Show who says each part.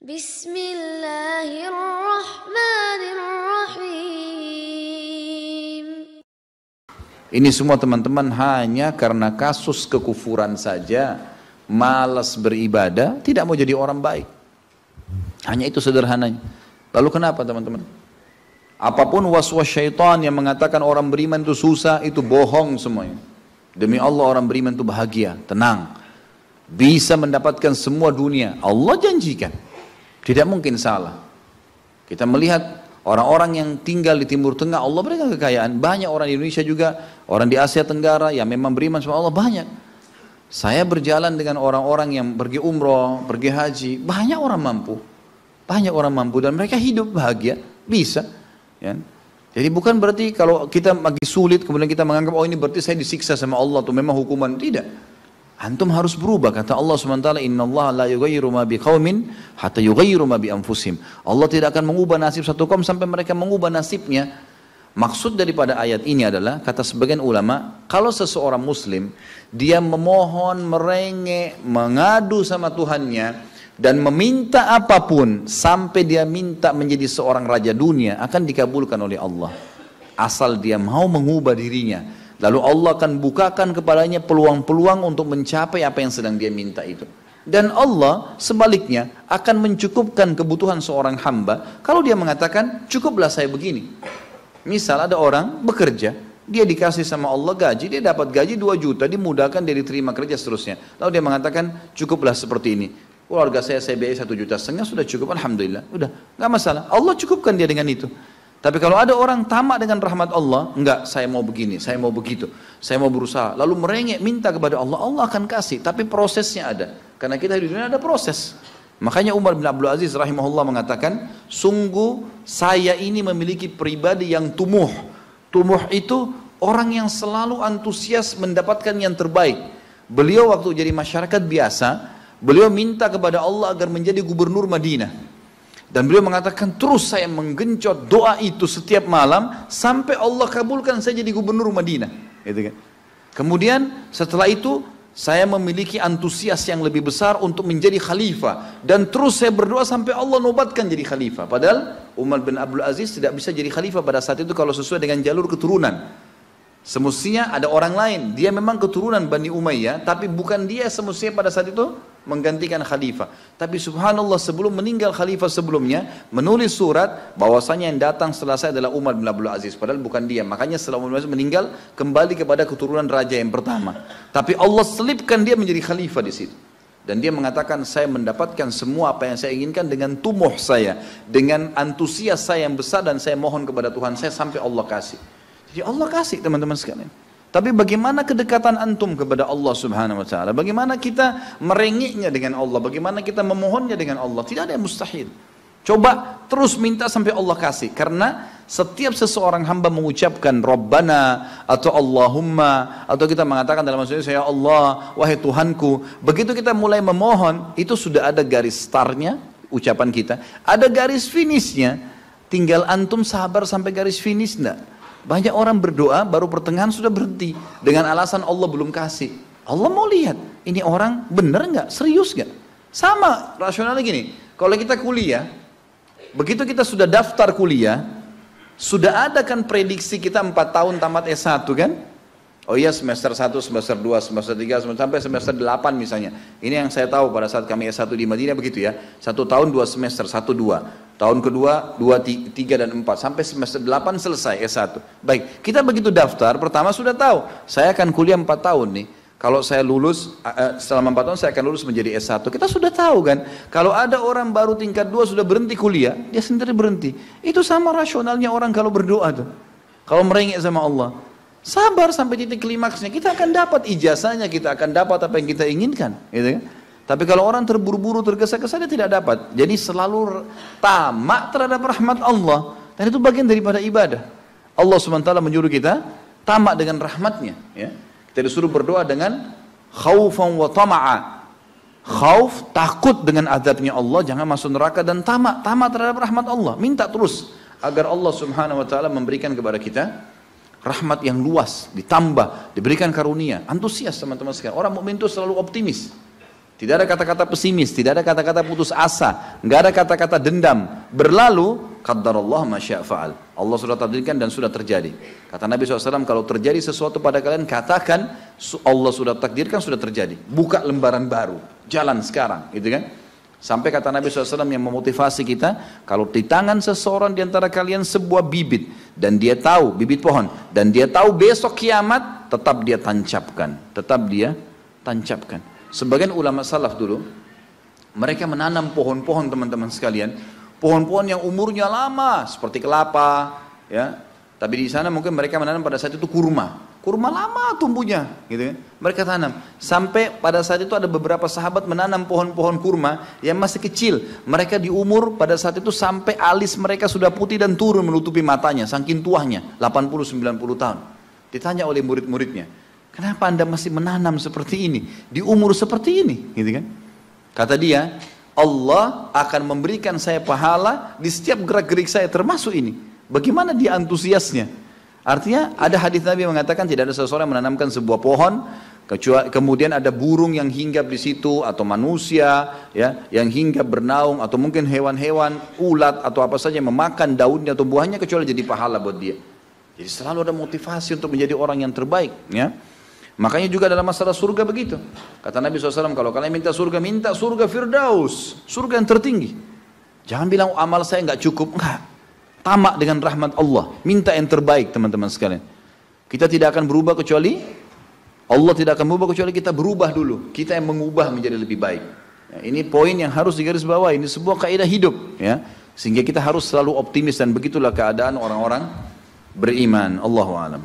Speaker 1: Bismillahirrahmanirrahim.
Speaker 2: Ini semua teman-teman hanya karena kasus kekufuran saja, malas beribadah, tidak mau jadi orang baik. Hanya itu sederhananya. Lalu kenapa teman-teman? Apapun waswas syaitan yang mengatakan orang beriman itu susah, itu bohong semuanya. Demi Allah orang beriman itu bahagia, tenang. Bisa mendapatkan semua dunia. Allah janjikan. Tidak mungkin salah. Kita melihat orang-orang yang tinggal di Timur Tengah, Allah berikan kekayaan. Banyak orang di Indonesia juga, orang di Asia Tenggara yang memang beriman sama Allah banyak. Saya berjalan dengan orang-orang yang pergi umroh, pergi haji, banyak orang mampu. Banyak orang mampu dan mereka hidup bahagia, bisa. Ya. Jadi bukan berarti kalau kita lagi sulit kemudian kita menganggap oh ini berarti saya disiksa sama Allah atau memang hukuman. Tidak. Antum harus berubah, kata Allah SWT, innallaha la yughayyiru ma biqaumin hatta yughayyiru ma bi anfusihim. Allah tidak akan mengubah nasib satu kaum sampai mereka mengubah nasibnya. Maksud daripada ayat ini adalah, kata sebagian ulama, kalau seseorang muslim dia memohon, merengek, mengadu sama Tuhannya dan meminta apapun sampai dia minta menjadi seorang raja dunia, akan dikabulkan oleh Allah. Asal dia mau mengubah dirinya. Lalu Allah akan bukakan kepadanya peluang-peluang untuk mencapai apa yang sedang dia minta itu. Dan Allah sebaliknya akan mencukupkan kebutuhan seorang hamba kalau dia mengatakan cukuplah saya begini. Misal ada orang bekerja, dia dikasih sama Allah gaji, dia dapat gaji 2 juta, dimudahkan dia diterima kerja seterusnya. Lalu dia mengatakan cukuplah seperti ini. Keluarga saya biayai 1,5 juta sudah cukup, alhamdulillah. Udah, nggak masalah. Allah cukupkan dia dengan itu. Tapi kalau ada orang tamak dengan rahmat Allah, enggak, saya mau begini, saya mau begitu, saya mau berusaha, lalu merengek minta kepada Allah, Allah akan kasih, tapi prosesnya ada. Karena kita di dunia ada proses. Makanya Umar bin Abdul Aziz rahimahullah mengatakan, sungguh saya ini memiliki pribadi yang tumuh. Tumuh itu orang yang selalu antusias mendapatkan yang terbaik. Beliau waktu jadi masyarakat biasa, beliau minta kepada Allah agar menjadi gubernur Madinah. Dan beliau mengatakan terus saya menggencot doa itu setiap malam sampai Allah kabulkan saya jadi gubernur Madinah. Gitu kan. Kemudian setelah itu saya memiliki antusias yang lebih besar untuk menjadi khalifah. Dan terus saya berdoa sampai Allah nobatkan jadi khalifah. Padahal Umar bin Abdul Aziz tidak bisa jadi khalifah pada saat itu kalau sesuai dengan jalur keturunan. Semestinya ada orang lain. Dia memang keturunan Bani Umayyah. Tapi bukan dia semestinya pada saat itu menggantikan khalifah. Tapi subhanallah sebelum meninggal khalifah sebelumnya menulis surat bahwasanya yang datang setelah saya adalah Umar bin Abdul Aziz, padahal bukan dia. Makanya setelah Umar bin Abdul Aziz meninggal kembali kepada keturunan raja yang pertama. Tapi Allah selipkan dia menjadi khalifah di situ. Dan dia mengatakan saya mendapatkan semua apa yang saya inginkan dengan tumuh saya, dengan antusias saya yang besar, dan saya mohon kepada Tuhan saya sampai Allah kasih. Jadi Allah kasih teman-teman sekalian. Tapi bagaimana kedekatan antum kepada Allah subhanahu wa ta'ala? Bagaimana kita merengeknya dengan Allah? Bagaimana kita memohonnya dengan Allah? Tidak ada yang mustahil. Coba terus minta sampai Allah kasih. Karena setiap seseorang hamba mengucapkan Rabbana atau Allahumma, atau kita mengatakan dalam maksudnya ya Allah, wahai Tuhanku. Begitu kita mulai memohon, itu sudah ada garis startnya ucapan kita. Ada garis finishnya. Tinggal antum sabar sampai garis finish enggak? Banyak orang berdoa baru pertengahan sudah berhenti dengan alasan Allah belum kasih. Allah mau lihat ini orang benar nggak, serius nggak. Sama rasionalnya gini, kalau kita kuliah, begitu kita sudah daftar kuliah, sudah ada kan prediksi kita 4 tahun tamat S1 kan? Oh iya semester 1, semester 2, semester 3, sampai semester 8 misalnya. Ini yang saya tahu pada saat kami S1 di Madinah begitu ya. 1 tahun 2 semester, 1, 2. Tahun kedua 2, 3 dan 4 sampai semester 8 selesai S1. Baik, kita begitu daftar pertama sudah tahu saya akan kuliah 4 tahun nih. Kalau saya lulus selama 4 tahun saya akan lulus menjadi S1. Kita sudah tahu kan. Kalau ada orang baru tingkat 2 sudah berhenti kuliah, dia sendiri berhenti. Itu sama rasionalnya orang kalau berdoa tuh. Kalau merengek sama Allah. Sabar sampai titik klimaksnya, kita akan dapat ijazahnya, kita akan dapat apa yang kita inginkan, gitu kan? Tapi kalau orang terburu-buru, tergesa-gesa, dia tidak dapat. Jadi selalu tamak terhadap rahmat Allah, dan itu bagian daripada ibadah. Allah SWT menyuruh kita tamak dengan rahmatnya. Ya. Kita disuruh berdoa dengan khaufan wa tama'a. Khauf, takut dengan azabnya Allah, jangan masuk neraka, dan tamak terhadap rahmat Allah. Minta terus agar Allah Subhanahu Wa Taala memberikan kepada kita rahmat yang luas, ditambah, diberikan karunia. Antusias teman-teman sekalian. Orang mukmin itu selalu optimis. Tidak ada kata-kata pesimis, tidak ada kata-kata putus asa, nggak ada kata-kata dendam. Berlalu, qaddarallah ma syaa fa'al. Allah sudah takdirkan dan sudah terjadi. Kata Nabi SAW, kalau terjadi sesuatu pada kalian, katakan Allah sudah takdirkan, sudah terjadi. Buka lembaran baru, jalan sekarang, gitu kan? Sampai kata Nabi SAW yang memotivasi kita, kalau di tangan seseorang di antara kalian sebuah bibit, dan dia tahu, bibit pohon, dan dia tahu besok kiamat, tetap dia tancapkan, Sebagian ulama salaf dulu, mereka menanam pohon-pohon teman-teman sekalian, pohon-pohon yang umurnya lama, seperti kelapa, ya. Tapi di sana mungkin mereka menanam pada saat itu kurma lama tumbuhnya, gitu kan. Mereka tanam, sampai pada saat itu ada beberapa sahabat menanam pohon-pohon kurma yang masih kecil. Mereka di umur pada saat itu sampai alis mereka sudah putih dan turun menutupi matanya, saking tuanya, 80-90 tahun. Ditanya oleh murid-muridnya, kenapa anda masih menanam seperti ini, di umur seperti ini, gitu kan? Kata dia, Allah akan memberikan saya pahala di setiap gerak-gerik saya, termasuk ini. Bagaimana dia antusiasnya? Artinya ada hadis Nabi mengatakan tidak ada seseorang yang menanamkan sebuah pohon, kemudian ada burung yang hinggap di situ, atau manusia ya yang hinggap bernaung, atau mungkin hewan-hewan, ulat atau apa saja yang memakan daunnya atau buahnya, kecuali jadi pahala buat dia. Jadi selalu ada motivasi untuk menjadi orang yang terbaik, ya. Makanya juga dalam masalah surga begitu. Kata Nabi SAW, kalau kalian minta surga Firdaus, surga yang tertinggi. Jangan bilang amal saya nggak cukup, enggak. Tamak dengan rahmat Allah, minta yang terbaik teman-teman sekalian. Kita tidak akan berubah kecuali Allah tidak akan berubah kecuali kita berubah dulu. Kita yang mengubah menjadi lebih baik. Ya, ini poin yang harus digarisbawahi. Ini sebuah kaidah hidup, ya. Sehingga kita harus selalu optimis, dan begitulah keadaan orang-orang beriman. Allahu a'lam.